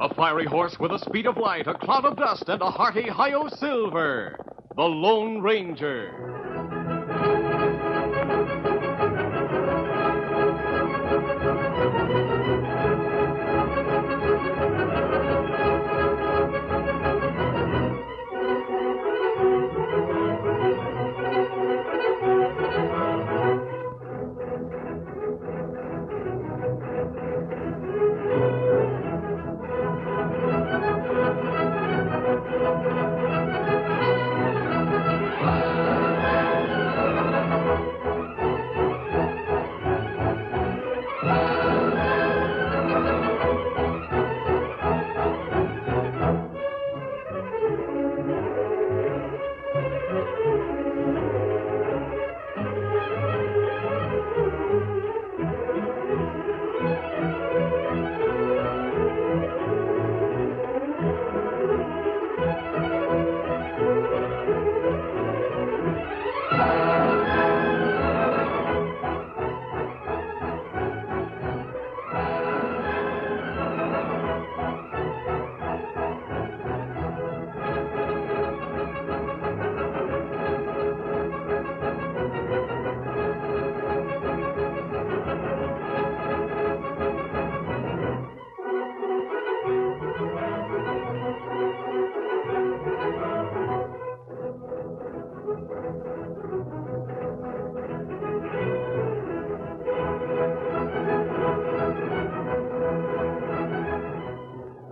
A fiery horse with the speed of light, a cloud of dust, and a hearty hi-yo silver. The Lone Ranger.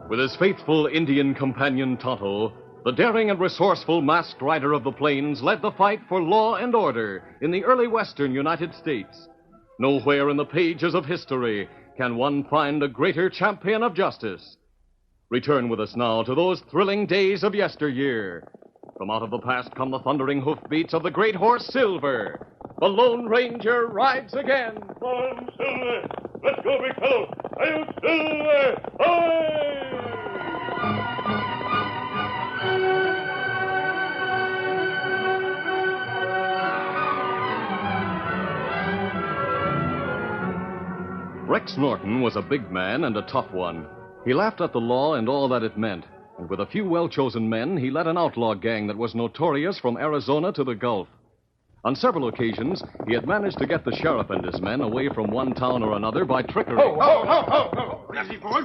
With his faithful Indian companion Tonto, the daring and resourceful masked rider of the plains led the fight for law and order in the early western United States. Nowhere in the pages of history can one find a greater champion of justice. Return with us now to those thrilling days of yesteryear. From out of the past come the thundering hoofbeats of the great horse Silver. The Lone Ranger rides again. Come on, Silver. Let's go, big fellow. Hi-yo, Silver. Hi! Rex Norton was a big man and a tough one. He laughed at the law and all that it meant, and with a few well-chosen men, he led an outlaw gang that was notorious from Arizona to the Gulf. On several occasions, he had managed to get the sheriff and his men away from one town or another by trickery. Ho! Easy, boy.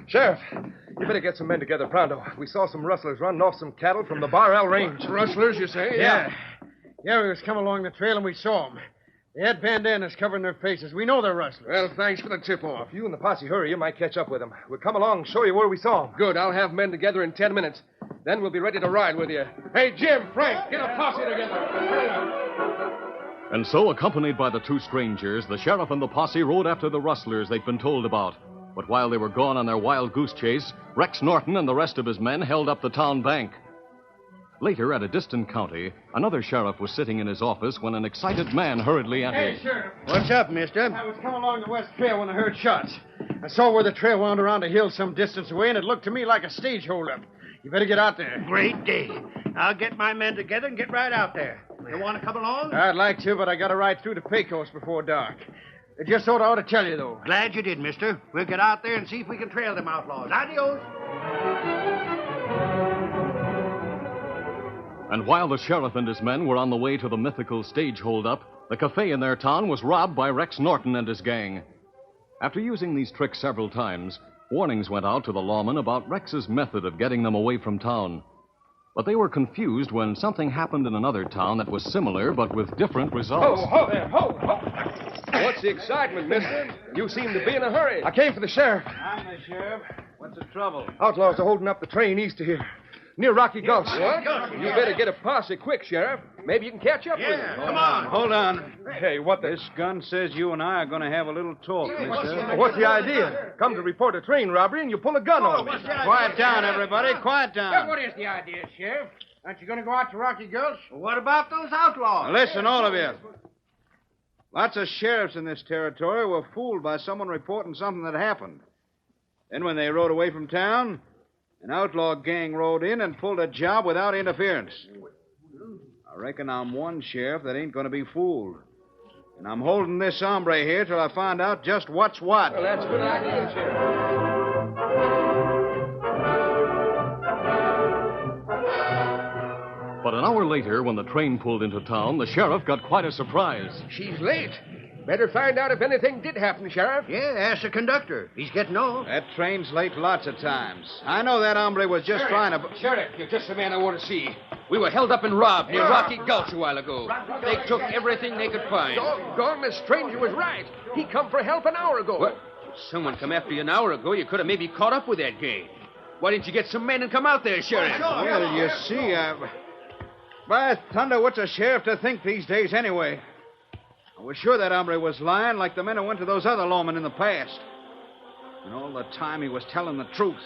Sheriff, you better get some men together pronto. We saw some rustlers running off some cattle from the Bar Range. Rustlers, you say? Yeah, we was coming along the trail and we saw them. They had bandanas covering their faces. We know they're rustlers. Well, thanks for the tip-off. If you and the posse hurry, you might catch up with them. We'll come along and show you where we saw them. Good. I'll have men together in 10 minutes. Then we'll be ready to ride with you. Hey, Jim, Frank, get a posse together. And so, accompanied by the two strangers, the sheriff and the posse rode after the rustlers they'd been told about. But while they were gone on their wild goose chase, Rex Norton and the rest of his men held up the town bank. Later, at a distant county, another sheriff was sitting in his office when an excited man hurriedly entered. Hey, Sheriff. What's up, mister? I was coming along the west trail when I heard shots. I saw where the trail wound around a hill some distance away, and it looked to me like a stage holdup. You better get out there. Great day. I'll get my men together and get right out there. You want to come along? I'd like to, but I got to ride through to Pecos before dark. I just thought I ought to tell you, though. Glad you did, mister. We'll get out there and see if we can trail them outlaws. Adios. And while the sheriff and his men were on the way to the mythical stage holdup, the cafe in their town was robbed by Rex Norton and his gang. After using these tricks several times, warnings went out to the lawmen about Rex's method of getting them away from town. But they were confused when something happened in another town that was similar but with different results. Ho there, ho! What's the excitement, mister? You seem to be in a hurry. I came for the sheriff. I'm the sheriff. What's the trouble? Outlaws are holding up the train east of here, near Rocky Gulch. What? You better get a posse quick, Sheriff. Maybe you can catch up with them. Come on. Hold on. Hey, what the... This gun says you and I are going to have a little talk, mister. What's the idea? Come to report a train robbery and you pull a gun on me. Quiet down, everybody. Quiet down. What is the idea, Sheriff? Aren't you going to go out to Rocky Gulch? What about those outlaws? Now listen, all of you. Lots of sheriffs in this territory were fooled by someone reporting something that happened. Then when they rode away from town, an outlaw gang rode in and pulled a job without interference. I reckon I'm one sheriff that ain't going to be fooled. And I'm holding this hombre here till I find out just what's what. Well, that's a good idea, Sheriff. But an hour later, when the train pulled into town, the sheriff got quite a surprise. She's late. Better find out if anything did happen, Sheriff. Yeah, ask the conductor. He's getting off. That train's late lots of times. I know that hombre was just trying to... Sheriff, you're just the man I want to see. We were held up and robbed near Rocky Gulch a while ago. They took everything they could find. Doggone, the stranger was right. He come for help an hour ago. What? Someone come after you an hour ago. You could have maybe caught up with that gang. Why didn't you get some men and come out there, Sheriff? Well, you see, By thunder, what's a sheriff to think these days anyway? I was sure that hombre was lying like the men who went to those other lawmen in the past. And all the time he was telling the truth.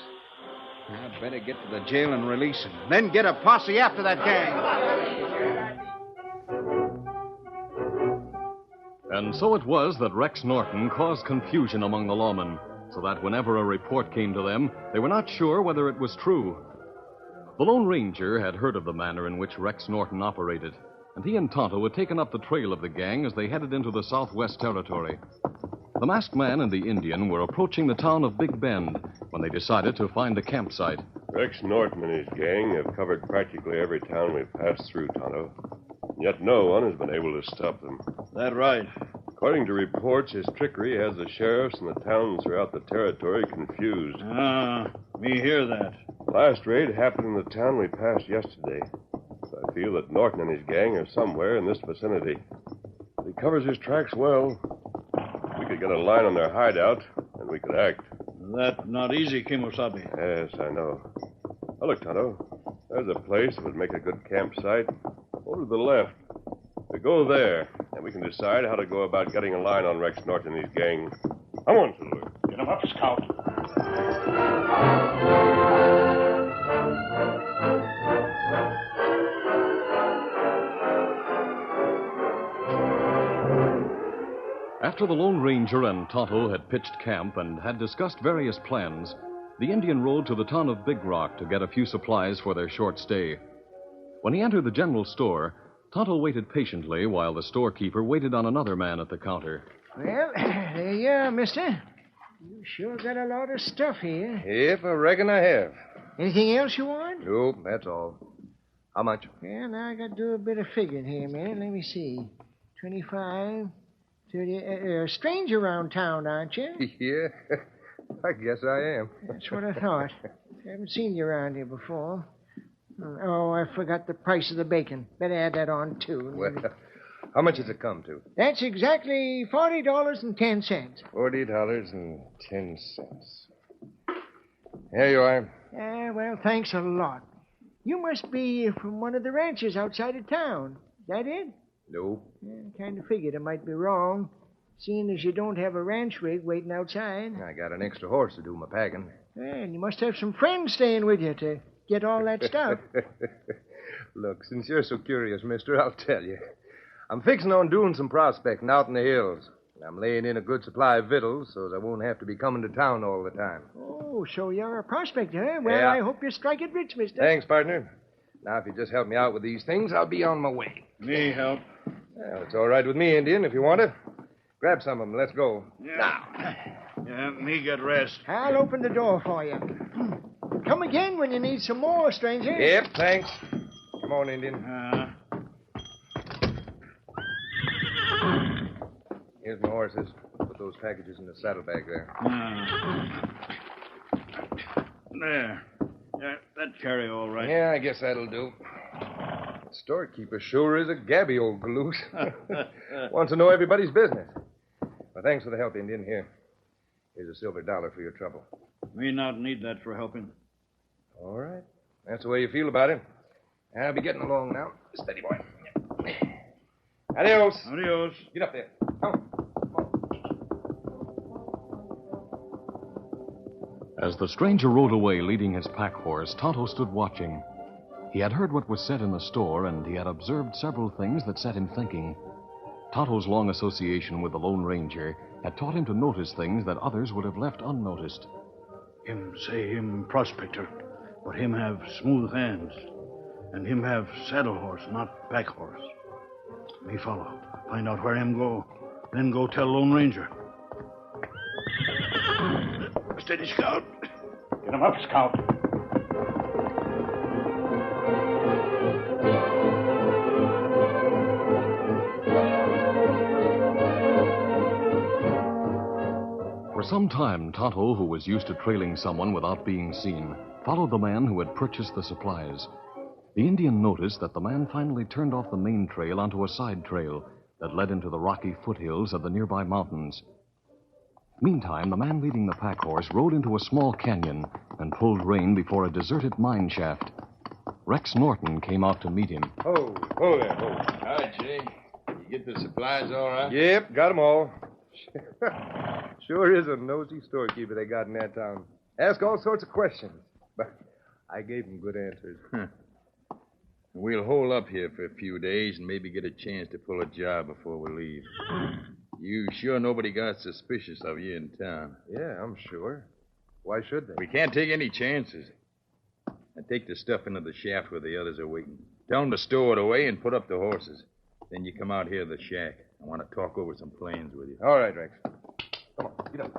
I'd better get to the jail and release him. Then get a posse after that gang. And so it was that Rex Norton caused confusion among the lawmen, so that whenever a report came to them, they were not sure whether it was true. The Lone Ranger had heard of the manner in which Rex Norton operated, and he and Tonto had taken up the trail of the gang as they headed into the Southwest Territory. The masked man and the Indian were approaching the town of Big Bend when they decided to find a campsite. Rex Norton and his gang have covered practically every town we've passed through, Tonto. Yet no one has been able to stop them. That right. According to reports, his trickery has the sheriffs and the towns throughout the territory confused. Me hear that. Last raid happened in the town we passed yesterday. So I feel that Norton and his gang are somewhere in this vicinity. If he covers his tracks well, we could get a line on their hideout, and we could act. That not easy, Kimosabe. Yes, I know. Now, look, Tonto. There's a place that would make a good campsite. Over to the left. We go there, and we can decide how to go about getting a line on Rex Norton and his gang. Come on, Silver. Get him up, Scout. After the Lone Ranger and Tonto had pitched camp and had discussed various plans, the Indian rode to the town of Big Rock to get a few supplies for their short stay. When he entered the general store, Tonto waited patiently while the storekeeper waited on another man at the counter. Well, there you are, mister. You sure got a lot of stuff here. Yep, I reckon I have. Anything else you want? Nope, that's all. How much? Well, now I got to do a bit of figuring here, man. Let me see. 25, 30... stranger around town, aren't you? Yeah, I guess I am. That's what I thought. I haven't seen you around here before. Oh, I forgot the price of the bacon. Better add that on, too. Well, how much does it come to? That's exactly $40.10. $40.10. Here you are. Well, thanks a lot. You must be from one of the ranches outside of town. Is that it? Nope. I kind of figured I might be wrong, seeing as you don't have a ranch rig waiting outside. I got an extra horse to do my packing. And you must have some friends staying with you to get all that stuff. Look, since you're so curious, mister, I'll tell you. I'm fixing on doing some prospecting out in the hills. I'm laying in a good supply of victuals so I won't have to be coming to town all the time. Oh, so you're a prospector, huh? Well, Yeah. I hope you strike it rich, mister. Thanks, partner. Now, if you just help me out with these things, I'll be on my way. Me help. Well, it's all right with me, Indian, if you want it. Grab some of them. Let's go. Yeah, me get rest. I'll open the door for you. Come again when you need some more, stranger. Yep, thanks. Come on, Indian. Here's my horses. Put those packages in the saddlebag there. There. That carry all right. Yeah, I guess that'll do. The storekeeper sure is a gabby old galoot. Wants to know everybody's business. Well, thanks for the help, Indian. Here's a silver dollar for your trouble. Me not need that for helping. All right. That's the way you feel about it. I'll be getting along now. Steady, boy. Adios. Adios. Get up there. Come. As the stranger rode away leading his pack horse, Tonto stood watching. He had heard what was said in the store, and he had observed several things that set him thinking. Tonto's long association with the Lone Ranger had taught him to notice things that others would have left unnoticed. Him say him prospector, but him have smooth hands. And him have saddle horse, not pack horse. Me follow. Find out where him go. Then go tell Lone Ranger. Steady, Scout. Get him up, Scout. For some time, Tonto, who was used to trailing someone without being seen, followed the man who had purchased the supplies. The Indian noticed that the man finally turned off the main trail onto a side trail that led into the rocky foothills of the nearby mountains. Meantime, the man leading the pack horse rode into a small canyon and pulled rein before a deserted mine shaft. Rex Norton came out to meet him. Oh there. Hi, Jay. You get the supplies all right? Yep, got 'em all. Sure is a nosy storekeeper they got in that town. Ask all sorts of questions, but I gave him good answers. We'll hole up here for a few days and maybe get a chance to pull a job before we leave. You sure nobody got suspicious of you in town? Yeah, I'm sure. Why should they? We can't take any chances. Now take the stuff into the shaft where the others are waiting. Tell them to stow it away and put up the horses. Then you come out here to the shack. I want to talk over some plans with you. All right, Rex. Come on, get up.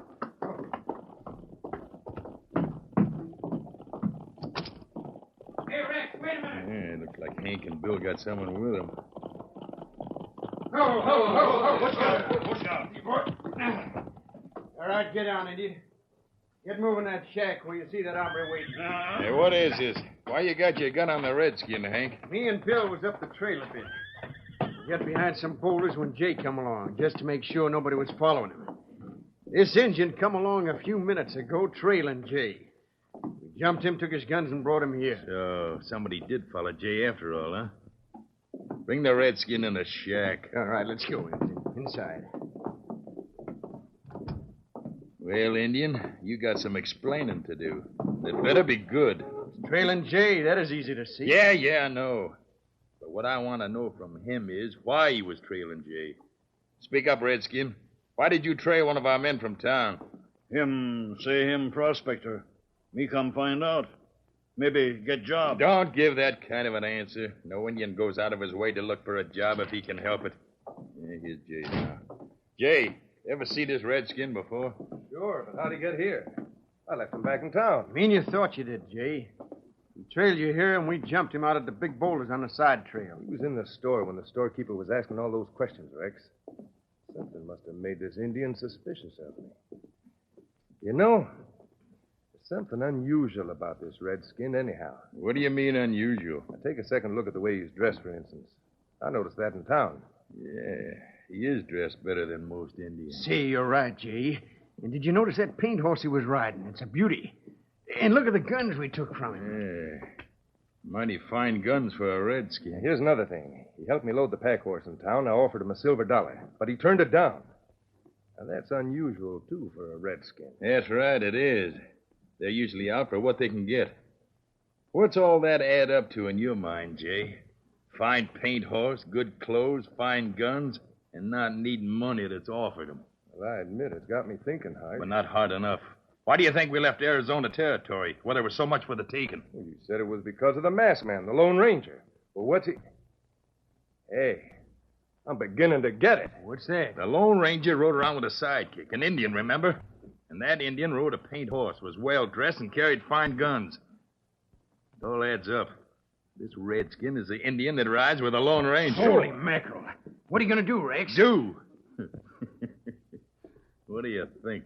Hey, Rex, wait a minute. Yeah, it looks like Hank and Bill got someone with them. What's up? All right, get down, Indian. Get moving that shack where you see that hombre waiting. Hey, what is this? Why you got your gun on the redskin, Hank? Me and Bill was up the trail a bit. We got behind some boulders when Jay come along, just to make sure nobody was following him. This Injun come along a few minutes ago trailing Jay. We jumped him, took his guns, and brought him here. So, somebody did follow Jay after all, huh? Bring the redskin in the shack. All right, let's go, Injun. Inside. Well, Indian, you got some explaining to do. It better be good. Trailing Jay, that is easy to see. Yeah, I know. But what I want to know from him is why he was trailing Jay. Speak up, Redskin. Why did you trail one of our men from town? Him prospector. Me come find out. Maybe get job. Don't give that kind of an answer. No Indian goes out of his way to look for a job if he can help it. Yeah, here's Jay now. Jay, ever see this redskin before? Sure, but how'd he get here? I left him back in town. Mean you thought you did, Jay. We trailed you here, and we jumped him out of the big boulders on the side trail. He was in the store when the storekeeper was asking all those questions, Rex. Something must have made this Indian suspicious of me. You know, there's something unusual about this redskin anyhow. What do you mean unusual? Now, take a second look at the way he's dressed, for instance. I noticed that in town. Yeah, he is dressed better than most Indians. Say, you're right, Jay. And did you notice that paint horse he was riding? It's a beauty. And look at the guns we took from him. Yeah. Mighty fine guns for a redskin. Here's another thing. He helped me load the pack horse in town. I offered him $1, but he turned it down. Now, that's unusual, too, for a redskin. That's right, it is. They're usually out for what they can get. What's all that add up to in your mind, Jay? Fine paint horse, good clothes, fine guns, and not needing money that's offered them. Well, I admit it's got me thinking hard. But not hard enough. Why do you think we left Arizona Territory, where there was so much for the taking? Well, you said it was because of the masked man, the Lone Ranger. Well, what's he... Hey, I'm beginning to get it. What's that? The Lone Ranger rode around with a sidekick, an Indian, remember? And that Indian rode a paint horse, was well-dressed, and carried fine guns. It all adds up. This redskin is the Indian that rides with the Lone Ranger. Holy mackerel. What are you going to do, Rex? Do? What do you think?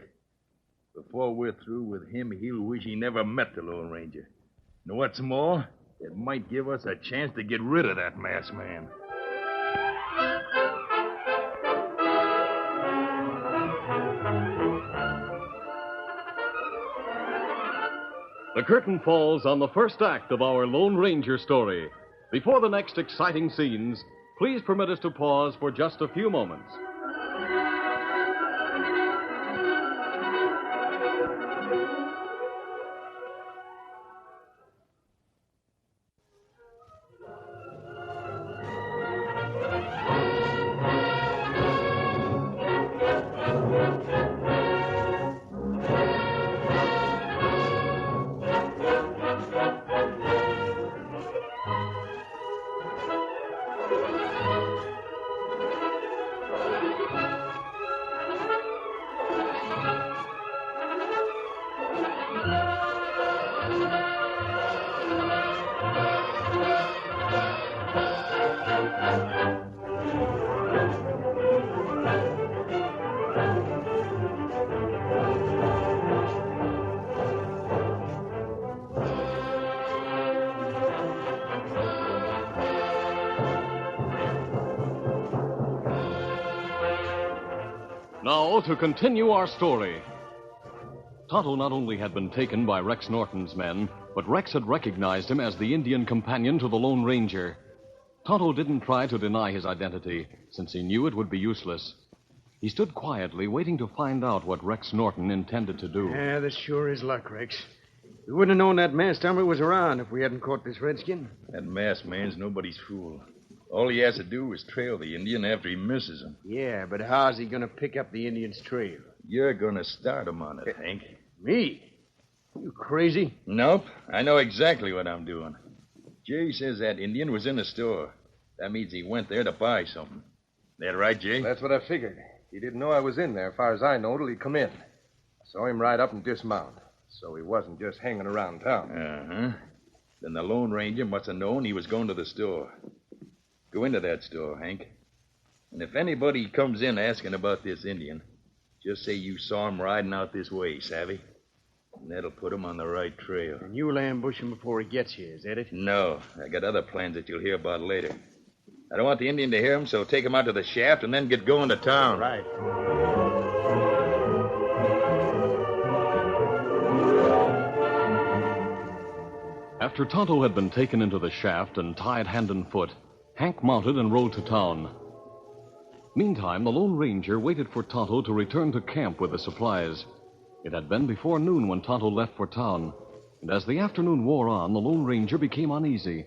Before we're through with him, he'll wish he never met the Lone Ranger. And what's more, it might give us a chance to get rid of that masked man. The curtain falls on the first act of our Lone Ranger story. Before the next exciting scenes, please permit us to pause for just a few moments. Now, to continue our story. Tonto not only had been taken by Rex Norton's men, but Rex had recognized him as the Indian companion to the Lone Ranger. Tonto didn't try to deny his identity, since he knew it would be useless. He stood quietly, waiting to find out what Rex Norton intended to do. Yeah, this sure is luck, Rex. We wouldn't have known that masked hombre was around if we hadn't caught this redskin. That masked man's nobody's fool. All he has to do is trail the Indian after he misses him. Yeah, but how's he going to pick up the Indian's trail? You're going to start him on it, Hank. Me? You crazy? Nope. I know exactly what I'm doing. Jay says that Indian was in the store. That means he went there to buy something. That right, Jay? That's what I figured. He didn't know I was in there, as far as I know, till he come in. I saw him ride up and dismount. So he wasn't just hanging around town. Uh-huh. Then the Lone Ranger must have known he was going to the store. Go into that store, Hank. And if anybody comes in asking about this Indian, just say you saw him riding out this way, savvy? And that'll put him on the right trail. And you'll ambush him before he gets here, is that it? No. I got other plans that you'll hear about later. I don't want the Indian to hear him, so take him out to the shaft and then get going to town. Right. After Tonto had been taken into the shaft and tied hand and foot, Hank mounted and rode to town. Meantime, the Lone Ranger waited for Tonto to return to camp with the supplies. It had been before noon when Tonto left for town, and as the afternoon wore on, the Lone Ranger became uneasy.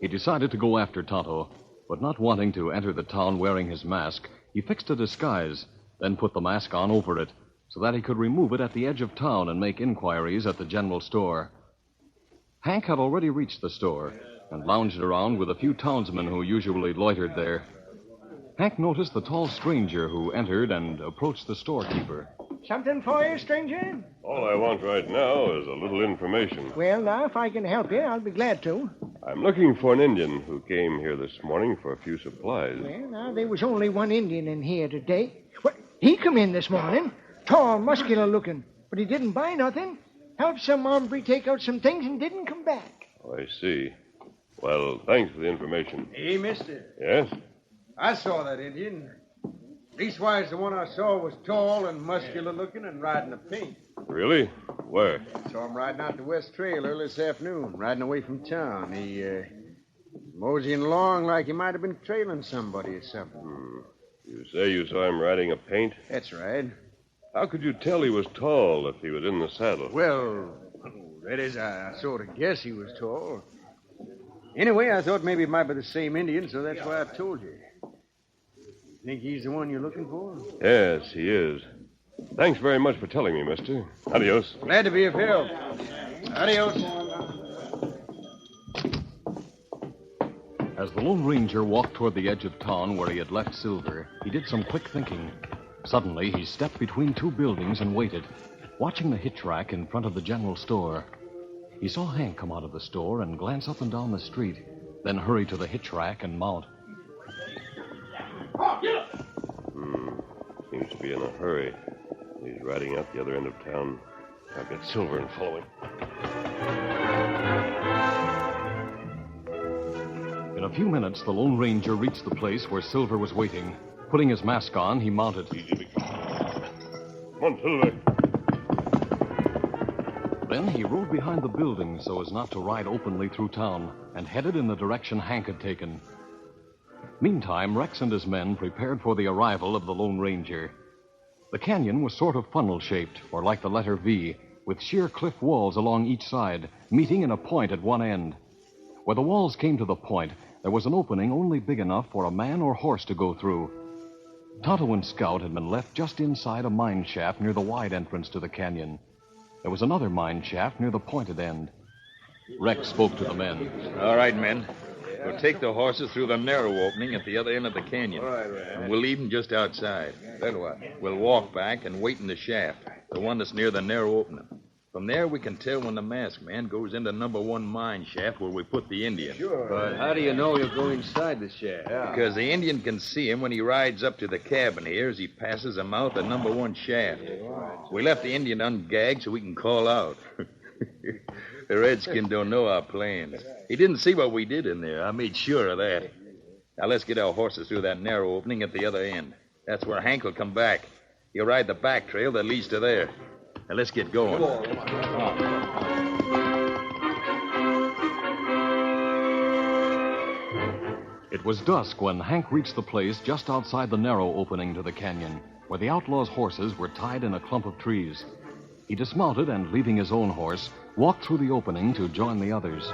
He decided to go after Tonto, but not wanting to enter the town wearing his mask, he fixed a disguise, then put the mask on over it, so that he could remove it at the edge of town and make inquiries at the general store. Hank had already reached the store and lounged around with a few townsmen who usually loitered there. Hank noticed the tall stranger who entered and approached the storekeeper. Something for you, stranger? All I want right now is a little information. Well, now, if I can help you, I'll be glad to. I'm looking for an Indian who came here this morning for a few supplies. Well, now, there was only one Indian in here today. What? He come in this morning, tall, muscular looking, but he didn't buy nothing. Helped some hombre take out some things and didn't come back. Oh, I see. Well, thanks for the information. Hey, mister. Yes? I saw that Indian. Leastwise, the one I saw was tall and muscular looking and riding a paint. Really? Where? Saw him riding out the West Trail early this afternoon, riding away from town. He, moseying along like he might have been trailing somebody or something. You say you saw him riding a paint? That's right. How could you tell he was tall if he was in the saddle? Well, that is, I sort of guess he was tall. Anyway, I thought maybe it might be the same Indian, so that's why I told you. Think he's the one you're looking for? Yes, he is. Thanks very much for telling me, mister. Adios. Glad to be of help. Adios. As the Lone Ranger walked toward the edge of town where he had left Silver, he did some quick thinking. Suddenly, he stepped between two buildings and waited, watching the hitch rack in front of the general store. He saw Hank come out of the store and glance up and down the street, then hurry to the hitch rack and mount. Seems to be in a hurry. He's riding out the other end of town. I'll get Silver and follow him. In a few minutes, the Lone Ranger reached the place where Silver was waiting. Putting his mask on, he mounted. Come on, Silver. Then he rode behind the building so as not to ride openly through town and headed in the direction Hank had taken. Meantime, Rex and his men prepared for the arrival of the Lone Ranger. The canyon was sort of funnel-shaped, or like the letter V, with sheer cliff walls along each side, meeting in a point at one end. Where the walls came to the point, there was an opening only big enough for a man or horse to go through. Tonto and Scout had been left just inside a mine shaft near the wide entrance to the canyon. There was another mine shaft near the pointed end. Rex spoke to the men. All right, men. We'll take the horses through the narrow opening at the other end of the canyon. All right. And we'll leave them just outside. Then what? We'll walk back and wait in the shaft, the one that's near the narrow opening. From there, we can tell when the masked man goes into number 1 mine shaft where we put the Indian. Sure. But how do you know he'll go inside the shaft? Because the Indian can see him when he rides up to the cabin here as he passes the mouth of number 1 shaft. We left the Indian ungagged so we can call out. The redskin don't know our plans. He didn't see what we did in there. I made sure of that. Now let's get our horses through that narrow opening at the other end. That's where Hank will come back. He'll ride the back trail that leads to there. Now, let's get going. Come on. It was dusk when Hank reached the place just outside the narrow opening to the canyon, where the outlaws' horses were tied in a clump of trees. He dismounted and, leaving his own horse, walked through the opening to join the others.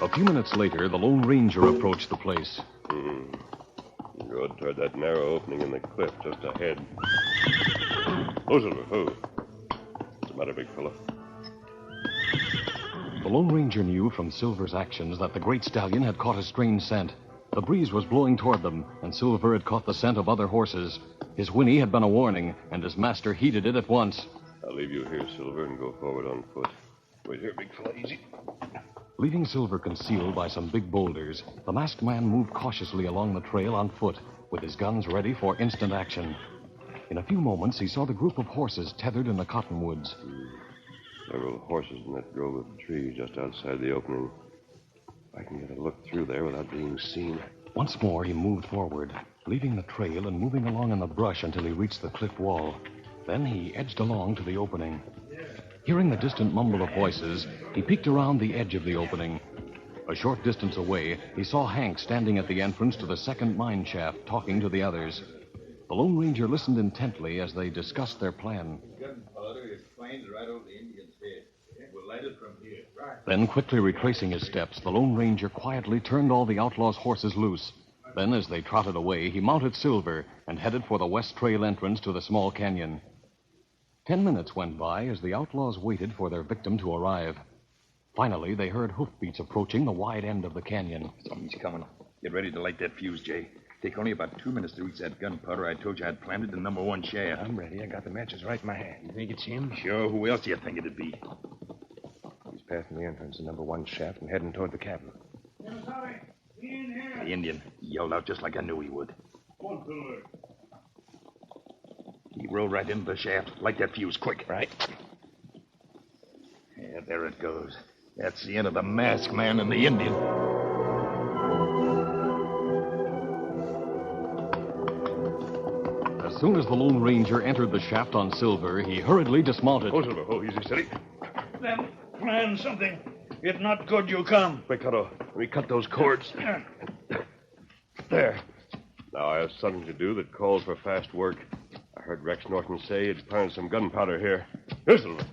A few minutes later, the Lone Ranger approached the place. Rode toward that narrow opening in the cliff just ahead. Oh, Silver, oh. What's the matter, big fellow? The Lone Ranger knew from Silver's actions that the great stallion had caught a strange scent. The breeze was blowing toward them, and Silver had caught the scent of other horses. His whinny had been a warning, and his master heeded it at once. I'll leave you here, Silver, and go forward on foot. Wait here, big fella, easy. Leaving Silver concealed by some big boulders, the masked man moved cautiously along the trail on foot, with his guns ready for instant action. In a few moments, he saw the group of horses tethered in the cottonwoods. Several horses in that grove of trees just outside the opening. I can get a look through there without being seen. Once more, he moved forward, leaving the trail and moving along in the brush until he reached the cliff wall. Then he edged along to the opening. Hearing the distant mumble of voices, he peeked around the edge of the opening. A short distance away, he saw Hank standing at the entrance to the second mine shaft, talking to the others. The Lone Ranger listened intently as they discussed their plan. Gunpowder is planes right over the Indian's head. We'll light it from here. Then, quickly retracing his steps, the Lone Ranger quietly turned all the outlaws' horses loose. Then, as they trotted away, he mounted Silver and headed for the west trail entrance to the small canyon. 10 minutes went by as the outlaws waited for their victim to arrive. Finally, they heard hoofbeats approaching the wide end of the canyon. Something's coming. Get ready to light that fuse, Jay. Take only about 2 minutes to reach that gunpowder I told you I'd planted in number 1 shaft. I'm ready. I got the matches right in my hand. You think it's him? Sure. Who else do you think it'd be? He's passing the entrance to number 1 shaft and heading toward the cabin. The Indian. He yelled out just like I knew he would. He rode right into the shaft. Light that fuse, quick. Right. Yeah, there it goes. That's the end of the masked man and the Indian. As soon as the Lone Ranger entered the shaft on Silver, he hurriedly dismounted. Oh, Silver, oh, easy, steady. Them plan something. If not good, you come. Quick, Tonto. Let me cut those cords. There. Now I have something to do that calls for fast work. I heard Rex Norton say he'd planted some gunpowder here. Here, Silver.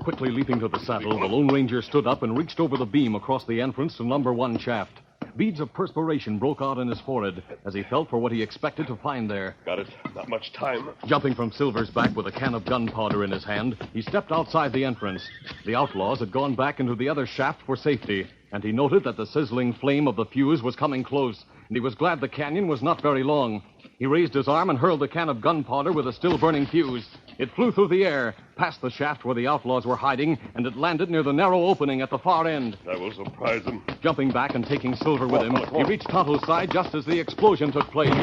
Quickly leaping to the saddle, the Lone Ranger stood up and reached over the beam across the entrance to number 1 shaft. Beads of perspiration broke out on his forehead as he felt for what he expected to find there. Got it. Not much time. Jumping from Silver's back with a can of gunpowder in his hand, he stepped outside the entrance. The outlaws had gone back into the other shaft for safety, and he noted that the sizzling flame of the fuse was coming close, and he was glad the canyon was not very long. He raised his arm and hurled the can of gunpowder with a still-burning fuse. It flew through the air, past the shaft where the outlaws were hiding, and it landed near the narrow opening at the far end. That will surprise them. Jumping back and taking Silver with him, he reached Tonto's side just as the explosion took place.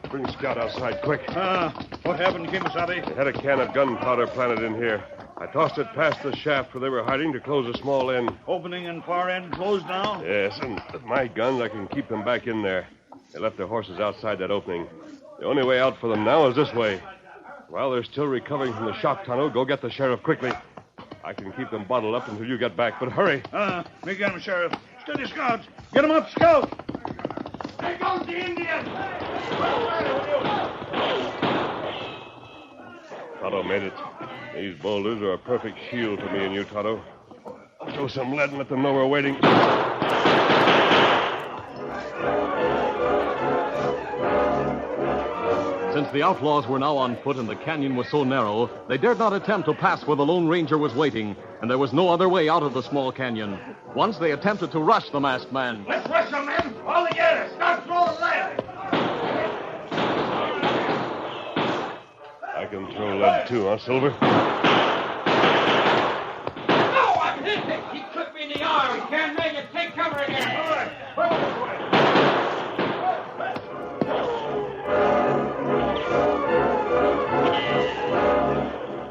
Bring Scout outside, quick. What happened, Kimasabi? They had a can of gunpowder planted in here. I tossed it past the shaft where they were hiding to close a small end. Opening and far end closed now? Yes, and with my guns, I can keep them back in there. They left their horses outside that opening. The only way out for them now is this way. While they're still recovering from the shock tunnel, go get the sheriff quickly. I can keep them bottled up until you get back, but hurry. Me get him, Sheriff. Steady, Scouts. Get him up, Scout. There goes the Indian. Tonto made it. These boulders are a perfect shield for me and you, Tonto. Throw some lead and let them know we're waiting. Since the outlaws were now on foot and the canyon was so narrow, they dared not attempt to pass where the Lone Ranger was waiting, and there was no other way out of the small canyon. Once they attempted to rush the masked man. Let's rush them, men. All together. Start throwing lead. I can throw lead too, huh, Silver? Oh, I hit him. He clipped me in the arm. He can't make it. Take cover again. All right.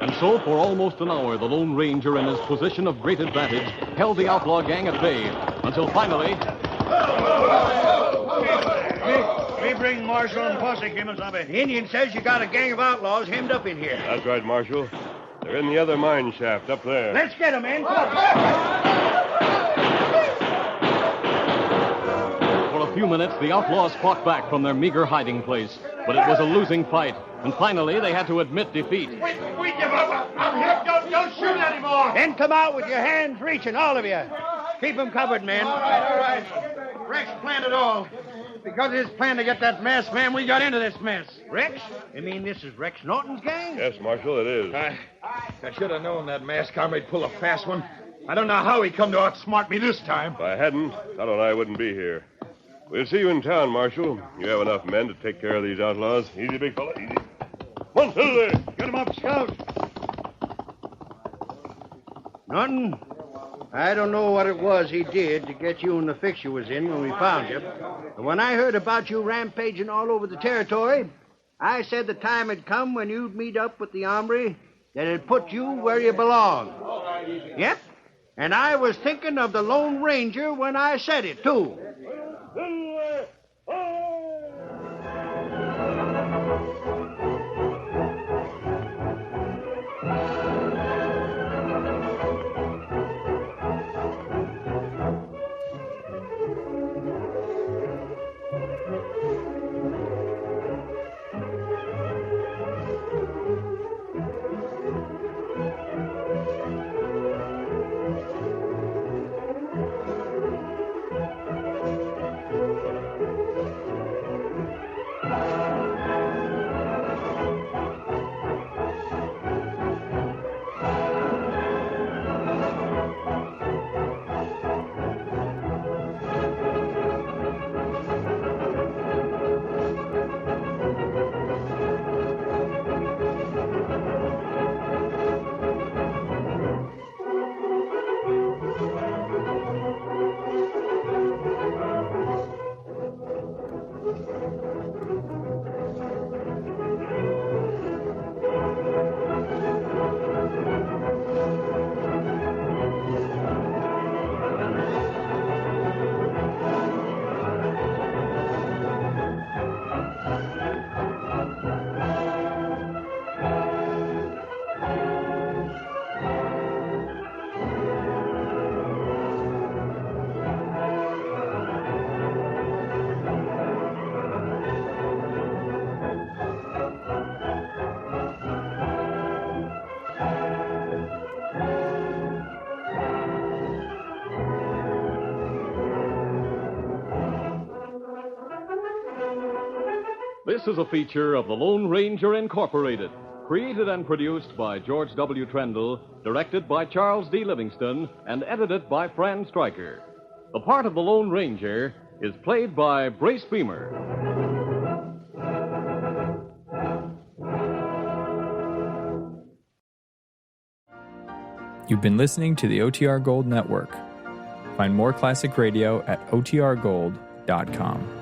And So, for almost an hour, the Lone Ranger, in his position of great advantage, held the outlaw gang at bay, until finally... We bring Marshal and Posse, Kimasabi. The Indian says you got a gang of outlaws hemmed up in here. That's right, Marshal. They're in the other mine shaft up there. Let's get them, men. For a few minutes, the outlaws fought back from their meager hiding place, but it was a losing fight, and finally they had to admit defeat. We give up. I'm here. Don't shoot anymore. Then come out with your hands reaching, all of you. Keep them covered, men. All right. Rex planned it all. Because of his plan to get that masked man, we got into this mess. Rex? You mean this is Rex Norton's gang? Yes, Marshal, it is. I should have known that masked comrade pull a fast one. I don't know how he come to outsmart me this time. If I hadn't, Tonto and I wouldn't be here. We'll see you in town, Marshal. You have enough men to take care of these outlaws. Easy, big fella, easy. One, two, there. Get him up, Scout. Norton, I don't know what it was he did to get you in the fix you was in when we found you. But when I heard about you rampaging all over the territory, I said the time had come when you'd meet up with the hombre that'd put you where you belong. Yep. And I was thinking of the Lone Ranger when I said it, too. This is a feature of the Lone Ranger Incorporated, created and produced by George W. Trendle, directed by Charles D. Livingston, and edited by Fran Stryker. The part of the Lone Ranger is played by Brace Beamer. You've been listening to the OTR Gold Network. Find more classic radio at otrgold.com.